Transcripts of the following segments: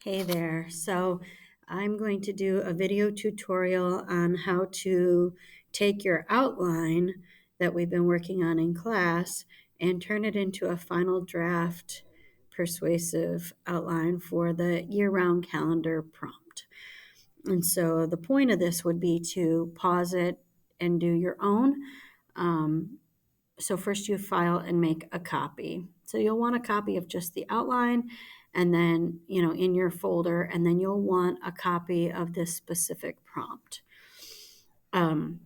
Hey there. So I'm going to do a video tutorial on how to take your outline that we've been working on in class and turn it into a final draft persuasive outline for the year-round calendar prompt. And so the point of this would be to pause it and do your own. So first you file and make a copy. So you'll want a copy of just the outline and then, in your folder, and then you'll want a copy of this specific prompt. And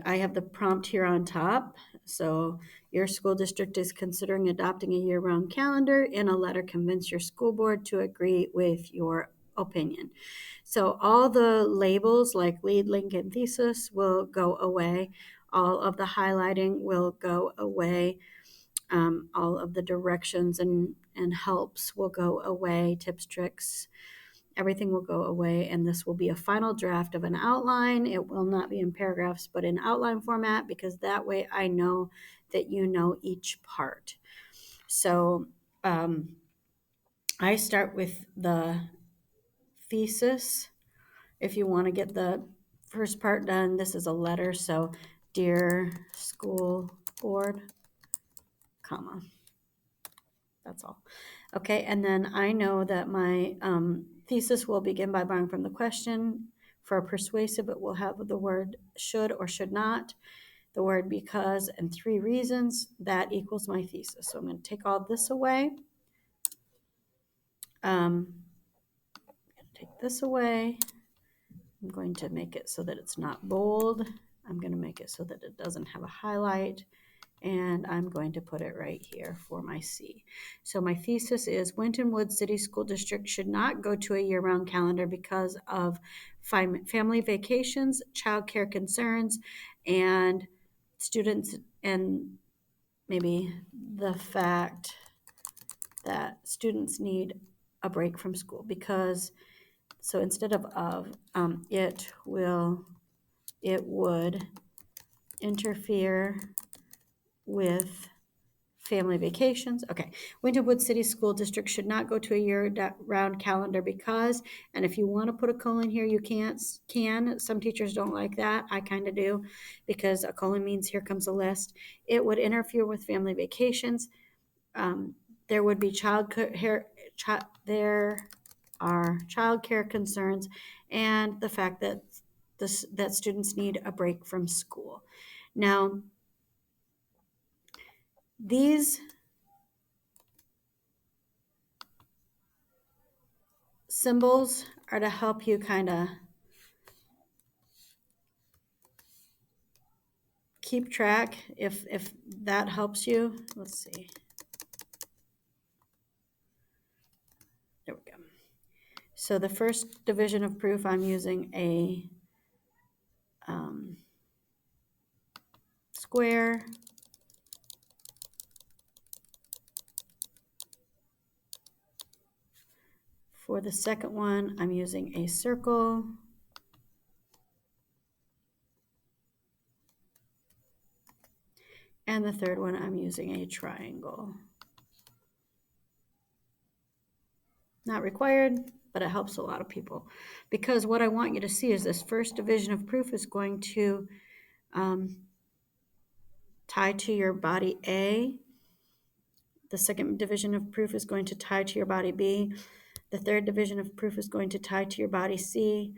I have the prompt here on top. So your school district is considering adopting a year-round calendar. In a letter, convince your school board to agree with your opinion. So all the labels like lead, link, and thesis will go away. All of the highlighting will go away. All of the directions and helps will go away, tips, tricks, everything will go away, and this will be a final draft of an outline. It will not be in paragraphs, but in outline format, because that way I know that you know each part. So I start with the thesis. If you want to get the first part done, this is a letter, so dear school board, comma. That's all. Okay, and then I know that my thesis will begin by borrowing from the question. For persuasive, it will have the word should or should not, the word because, and 3 reasons. That equals my thesis. So I'm going to take all this away. Take this away. I'm going to make it so that it's not bold. I'm going to make it so that it doesn't have a highlight. And I'm going to put it right here for my C. So my thesis is Winton Woods City School District should not go to a year-round calendar because of family vacations, childcare concerns, and students, and maybe the fact that students need a break from school because, so instead of it would interfere with family vacations. Okay. Winton Woods City School District should not go to a year-round calendar because, and if you want to put a colon here, you can. Some teachers don't like that. I kind of do, because a colon means here comes a list. It would interfere with family vacations. There would be there are childcare concerns, and the fact that that students need a break from school. Now, these symbols are to help you kind of keep track if that helps you. Let's see. There we go. So the first division of proof, I'm using a square. For the second one, I'm using a circle. And the third one, I'm using a triangle. Not required, but it helps a lot of people. Because what I want you to see is this first division of proof is going to tie to your body A. The second division of proof is going to tie to your body B. The third division of proof is going to tie to your body C.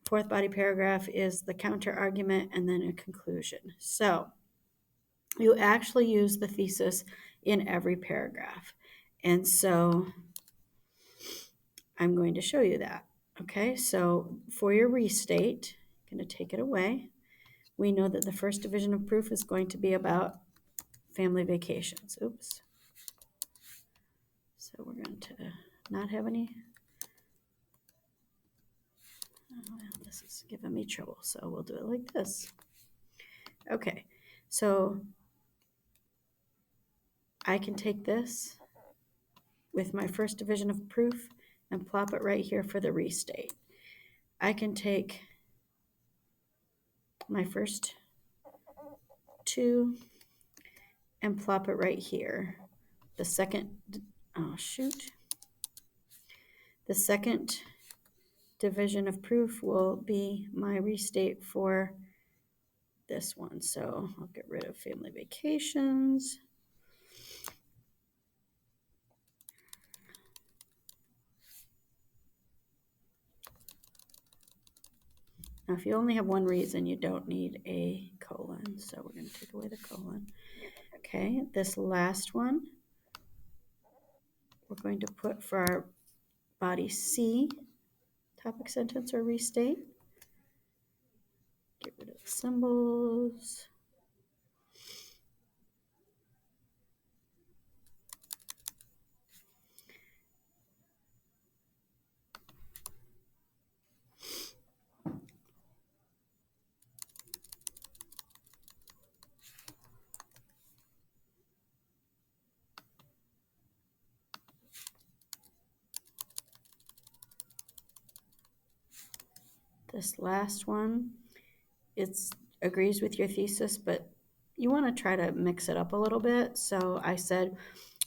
Fourth body paragraph is the counter argument and then a conclusion. So you actually use the thesis in every paragraph. And so I'm going to show you that. Okay, so for your restate, I'm going to take it away. We know that the first division of proof is going to be about family vacations. Oops. So we're going to not have any. Oh, this is giving me trouble, so we'll do it like this. Okay, so I can take this with my first division of proof and plop it right here for the restate. I can take my first 2 and plop it right here. The second, oh shoot, The second division of proof will be my restate for this one. So I'll get rid of family vacations. Now, if you only have one reason, you don't need a colon. So we're going to take away the colon. Okay, this last one, we're going to put for our body C, topic sentence or restate. Get rid of the symbols. This last one, it agrees with your thesis, but you want to try to mix it up a little bit. So I said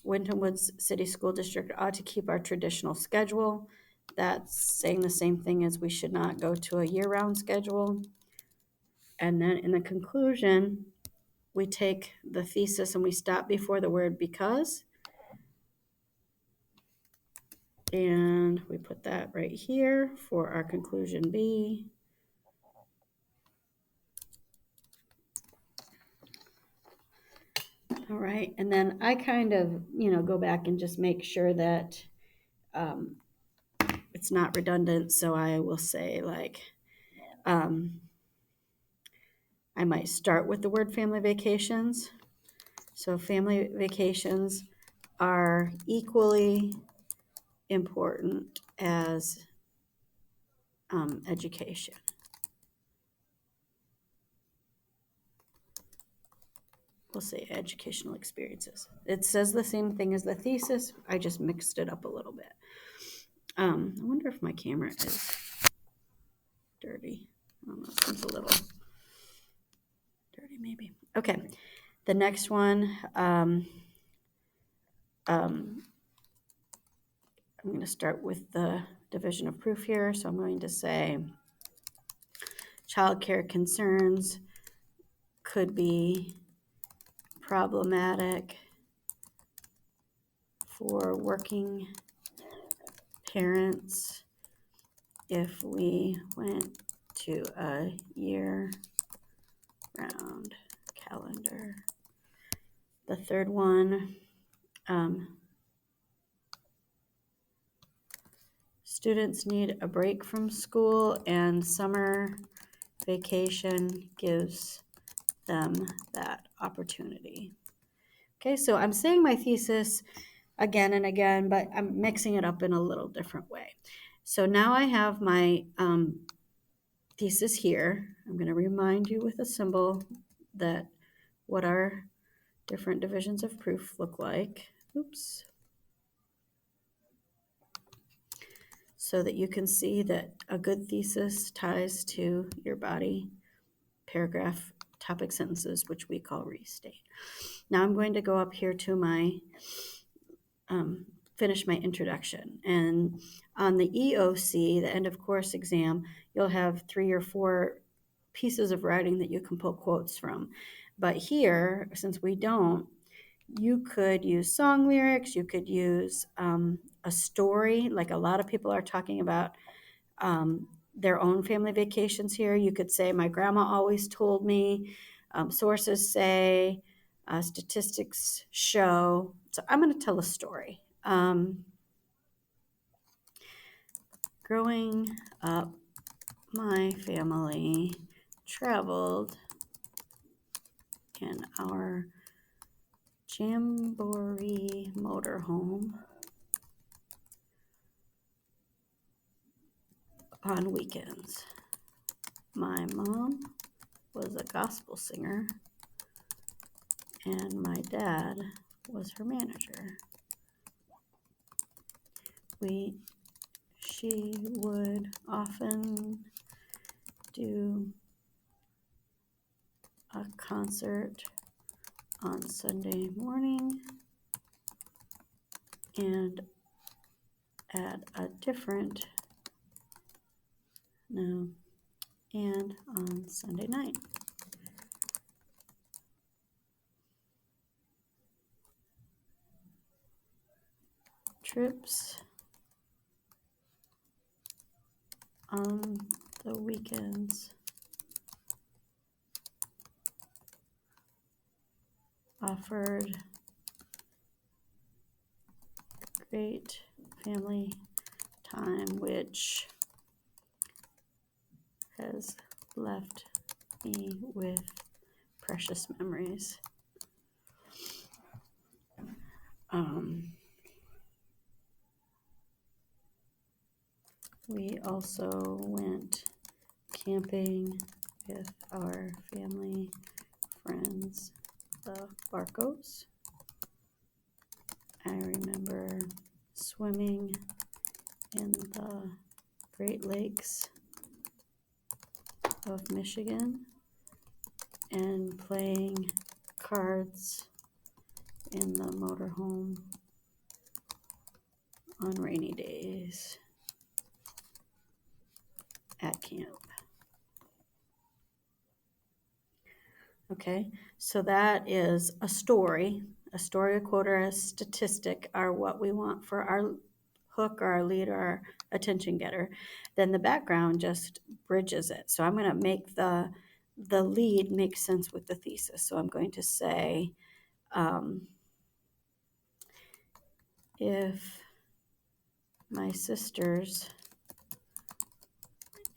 Winton Woods City School District ought to keep our traditional schedule. That's saying the same thing as we should not go to a year-round schedule. And then in the conclusion, we take the thesis and we stop before the word because. And we put that right here for our conclusion B. All right, and then I kind of, go back and just make sure that it's not redundant. So I will say I might start with the word family vacations. So family vacations are equally important as education. We'll say educational experiences. It says the same thing as the thesis. I just mixed it up a little bit. I wonder if my camera is dirty. I don't know, it seems a little dirty maybe. Okay, the next one, I'm going to start with the division of proof here. So I'm going to say childcare concerns could be problematic for working parents if we went to a year-round calendar. The third one, students need a break from school and summer vacation gives them that opportunity. Okay, so I'm saying my thesis again and again, but I'm mixing it up in a little different way. So now I have my thesis here. I'm going to remind you with a symbol that what our different divisions of proof look like. Oops. So that you can see that a good thesis ties to your body paragraph topic sentences, which we call restate. Now I'm going to go up here to my finish my introduction. And on the EOC, the end of course exam, you'll have 3 or 4 pieces of writing that you can pull quotes from. But here, since we don't, you could use song lyrics, you could use a story, like a lot of people are talking about their own family vacations here. You could say, my grandma always told me, sources say, statistics show. So I'm going to tell a story. Growing up, my family traveled in our Jamboree motorhome on weekends. My mom was a gospel singer and my dad was her manager. She would often do a concert on Sunday morning and at a different, no, and on Sunday night. Trips on the weekends offered great family time, which has left me with precious memories. We also went camping with our family friends, the Barcos. I remember swimming in the Great Lakes of Michigan and playing cards in the motorhome on rainy days at camp. Okay, so that is a story. A story, a quote, or a statistic are what we want for our hook or our lead or our attention getter. Then the background just bridges it. So I'm going to make the lead make sense with the thesis. So I'm going to say, if my sisters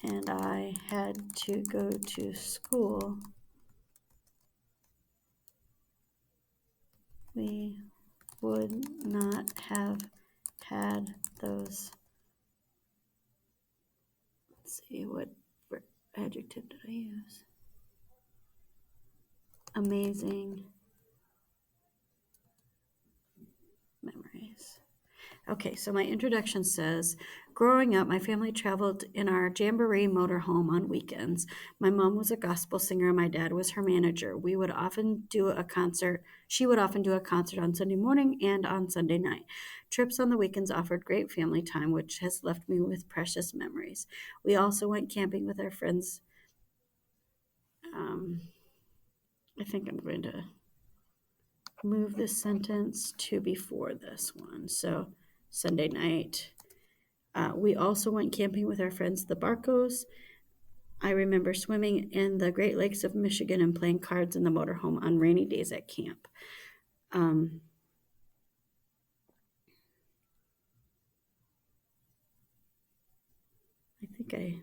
and I had to go to school, we would not have had those. Let's see, what adjective did I use? Amazing memories. Okay, so my introduction says, growing up, my family traveled in our Jamboree motorhome on weekends. My mom was a gospel singer and my dad was her manager. We would often do a concert. She would often do a concert on Sunday morning and on Sunday night. Trips on the weekends offered great family time, which has left me with precious memories. We also went camping with our friends. I think I'm going to move this sentence to before this one. So Sunday night. We also went camping with our friends, the Barcos. I remember swimming in the Great Lakes of Michigan and playing cards in the motorhome on rainy days at camp. I think I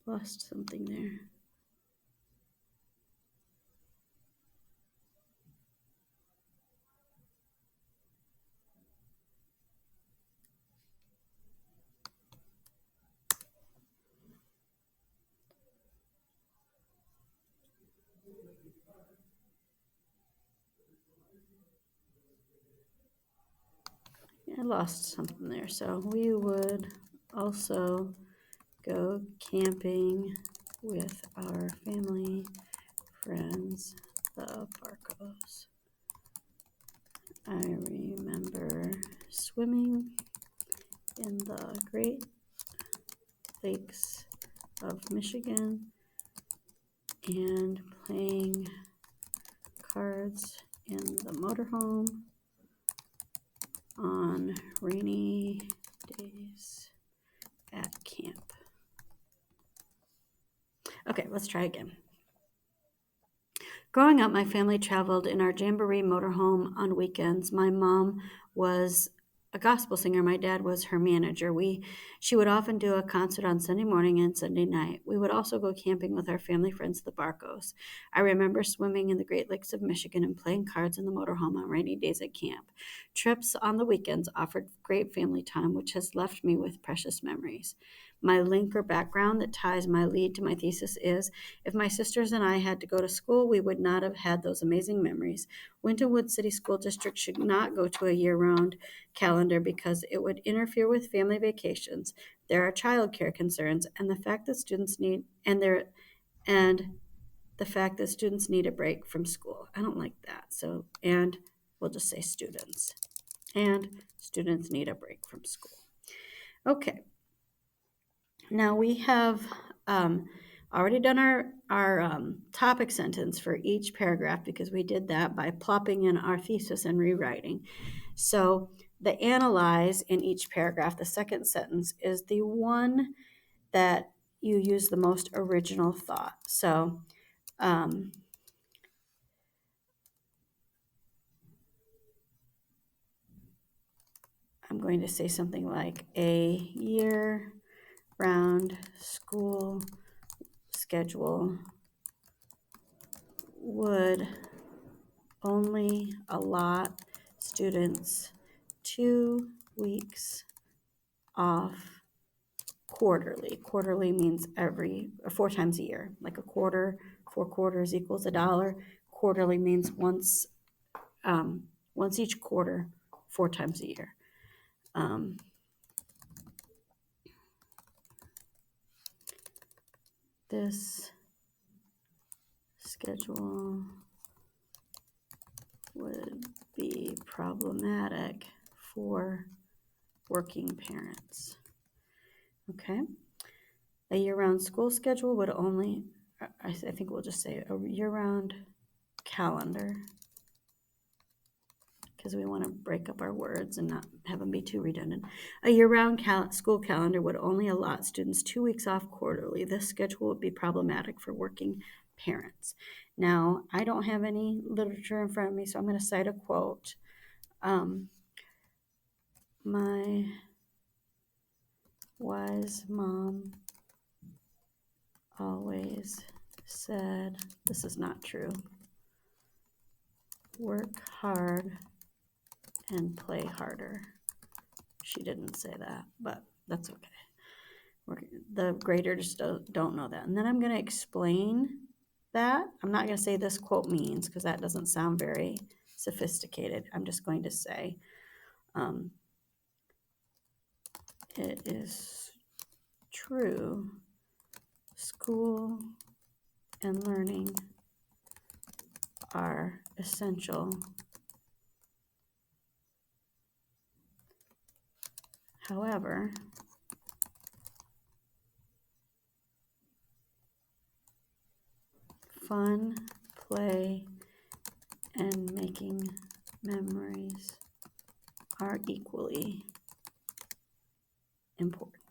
lost something there. I lost something there. So we would also go camping with our family friends, the Barcos. I remember swimming in the Great Lakes of Michigan and playing cards in the motorhome on rainy days at camp. Okay, let's try again. Growing up, my family traveled in our Jamboree motorhome on weekends. My mom was a gospel singer. My dad was her manager. She would often do a concert on Sunday morning and Sunday night. We would also go camping with our family friends, the Barcos. I remember swimming in the Great Lakes of Michigan and playing cards in the motorhome on rainy days at camp. Trips on the weekends offered great family time, which has left me with precious memories. My link or background that ties my lead to my thesis is, if my sisters and I had to go to school, we would not have had those amazing memories. Wintonwood City School District should not go to a year-round calendar because it would interfere with family vacations. There are childcare concerns, and the fact that students need a break from school. I don't like that. So, and we'll just say students. and students need a break from school. Okay, now we have already done our topic sentence for each paragraph because we did that by plopping in our thesis and rewriting. So the analyze in each paragraph, the second sentence, is the one that you use the most original thought. So I'm going to say something like a year-round school schedule would only allot students 2 weeks off quarterly. Quarterly means 4 times a year, like a quarter, 4 quarters equals $1. Quarterly means once each quarter, 4 times a year. This schedule would be problematic for working parents. Okay. A year-round school schedule would only, I think we'll just say a year-round calendar, because we want to break up our words and not have them be too redundant. A year-round school calendar would only allot students 2 weeks off quarterly. This schedule would be problematic for working parents. Now, I don't have any literature in front of me, so I'm going to cite a quote. My wise mom always said, this is not true, work hard and play harder. She didn't say that, but that's okay. The graders don't know that. And then I'm going to explain that. I'm not going to say this quote means, because that doesn't sound very sophisticated. I'm just going to say it is true. School and learning are essential. However, fun, play, and making memories are equally important.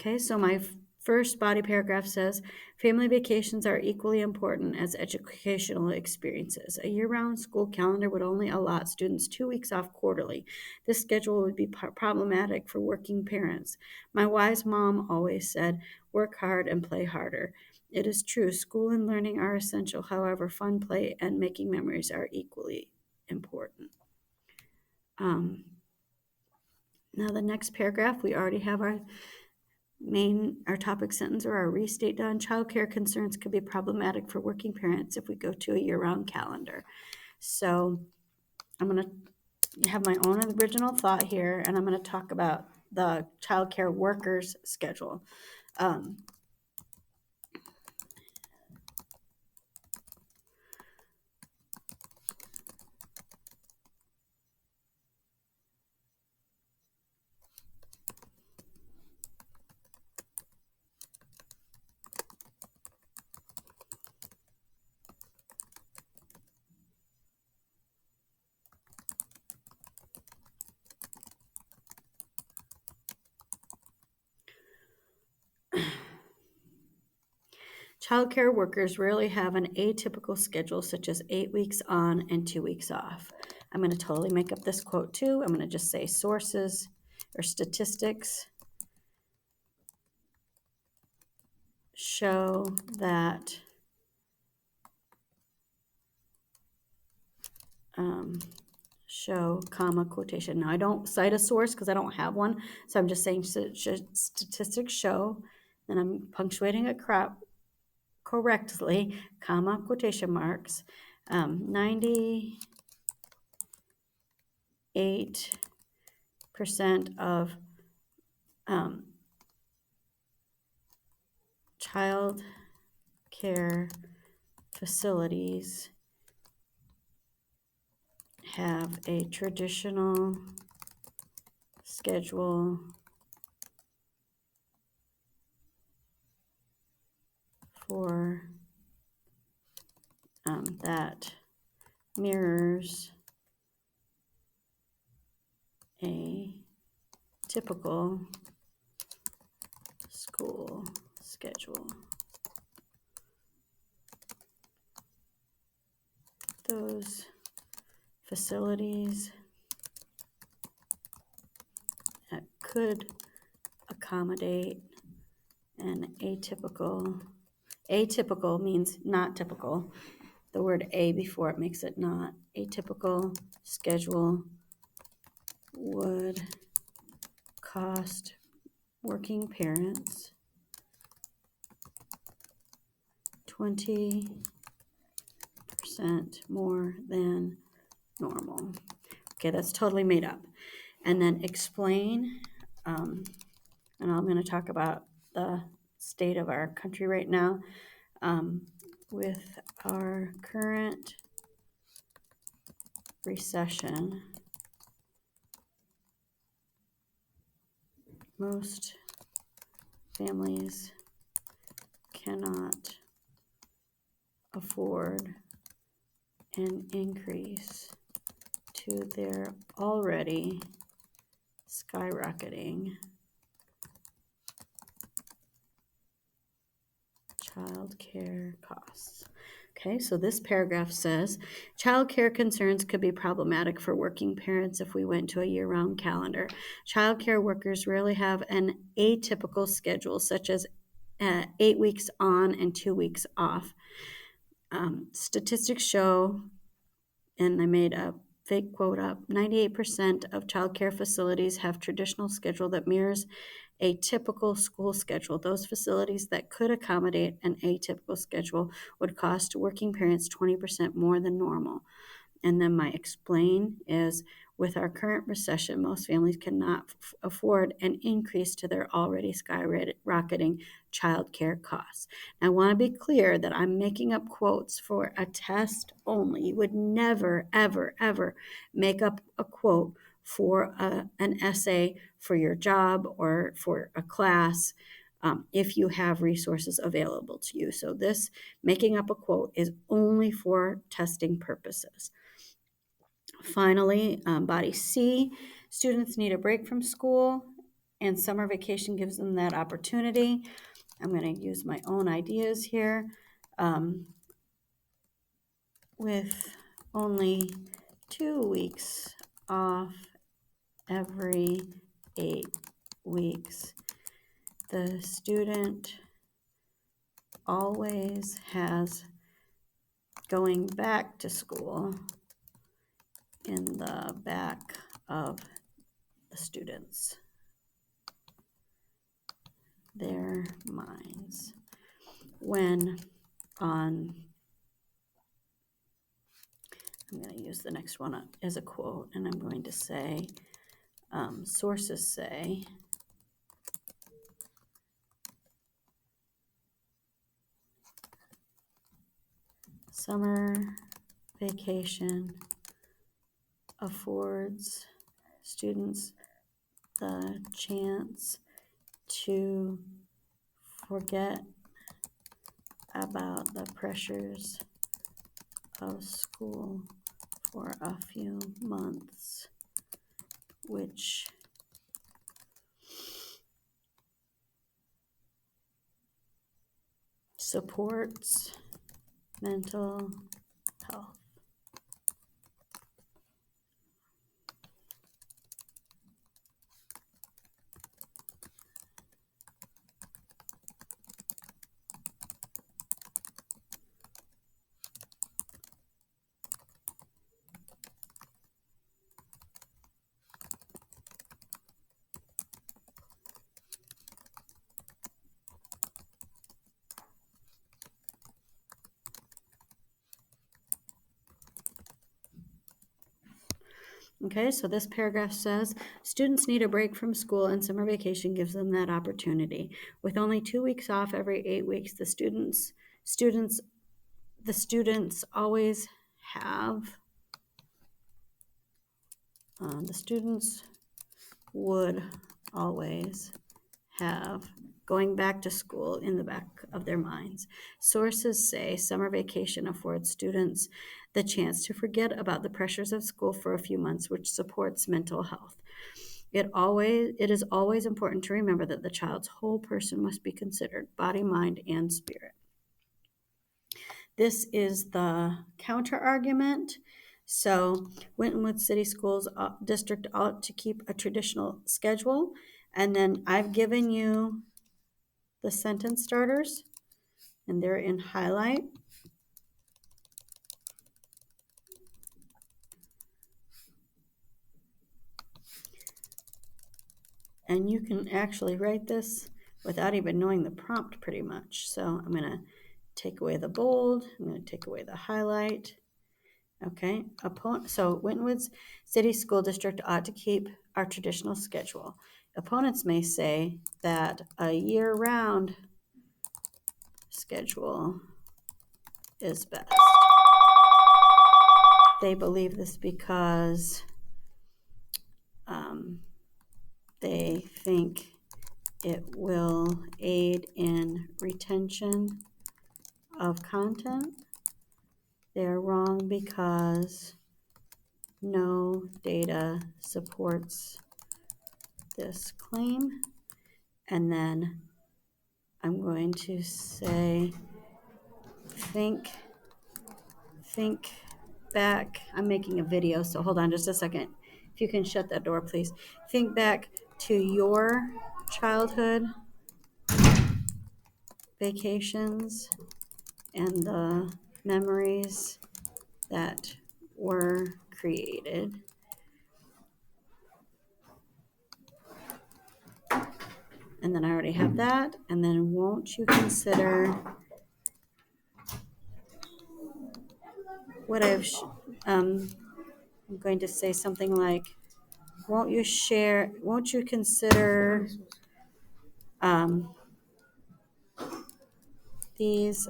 Okay, so my first body paragraph says, family vacations are equally important as educational experiences. A year-round school calendar would only allot students 2 weeks off quarterly. This schedule would be problematic for working parents. My wise mom always said, work hard and play harder. It is true, school and learning are essential. However, fun, play, and making memories are equally important. Now the next paragraph, we already have our topic sentence or our restate done. Childcare concerns could be problematic for working parents if we go to a year-round calendar. So I'm going to have my own original thought here, and I'm going to talk about the childcare workers schedule. Childcare workers rarely have an atypical schedule, such as 8 weeks on and 2 weeks off. I'm going to totally make up this quote too. I'm going to just say sources or statistics show that comma, quotation. Now I don't cite a source because I don't have one, so I'm just saying statistics show, and I'm punctuating it correctly, comma, quotation marks, 98% of child care facilities have a traditional schedule for that mirrors a typical school schedule. Those facilities that could accommodate an atypical means not typical. The word a before it makes it not. Atypical schedule would cost working parents 20% more than normal. Okay, that's totally made up. And then explain, and I'm going to talk about the state of our country right now. With our current recession, most families cannot afford an increase to their already skyrocketing child care costs. Okay, so this paragraph says, child care concerns could be problematic for working parents if we went to a year-round calendar. Child care workers rarely have an atypical schedule, such as 8 weeks on and 2 weeks off. Statistics show, and I made a fake quote up, 98% of child care facilities have traditional schedule that mirrors a typical school schedule. Those facilities that could accommodate an atypical schedule would cost working parents 20% more than normal. And then my explain is, with our current recession, most families cannot afford an increase to their already skyrocketing child care costs. Now, I want to be clear that I'm making up quotes for a test only. You would never, ever, ever make up a quote for an essay for your job or for a class if you have resources available to you. So this making up a quote is only for testing purposes. Finally, body C, students need a break from school, and summer vacation gives them that opportunity. I'm going to use my own ideas here. With only 2 weeks off every 8 weeks, the student always has going back to school in the back of the students, their minds. When on, I'm going to use the next one as a quote, and I'm going to say, sources say, summer vacation affords students the chance to forget about the pressures of school for a few months, which supports mental health. Okay, so this paragraph says, students need a break from school and summer vacation gives them that opportunity. With only 2 weeks off every 8 weeks, the students always have The students would always have going back to school in the back of their minds. Sources say summer vacation affords students the chance to forget about the pressures of school for a few months, which supports mental health. It is always important to remember that the child's whole person must be considered, body, mind, and spirit. This is the counter argument. So, Wintonwood City Schools District ought to keep a traditional schedule. And then I've given you the sentence starters, and they're in highlight. And you can actually write this without even knowing the prompt pretty much. So I'm going to take away the bold. I'm going to take away the highlight. Okay. So Wintonwood City School District ought to keep our traditional schedule. Opponents may say that a year-round schedule is best. They believe this because they think it will aid in retention of content. They are wrong because no data supports this claim. And then I'm going to say, think back. I'm making a video, so hold on just a second. If you can shut that door, please. Think back to your childhood vacations and the memories that were created. And then I already have that. And then won't you consider what I'm going to say something like, won't you consider these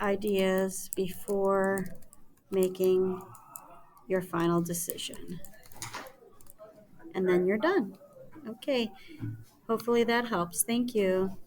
ideas before making your final decision? And then you're done. Okay, hopefully that helps. Thank you.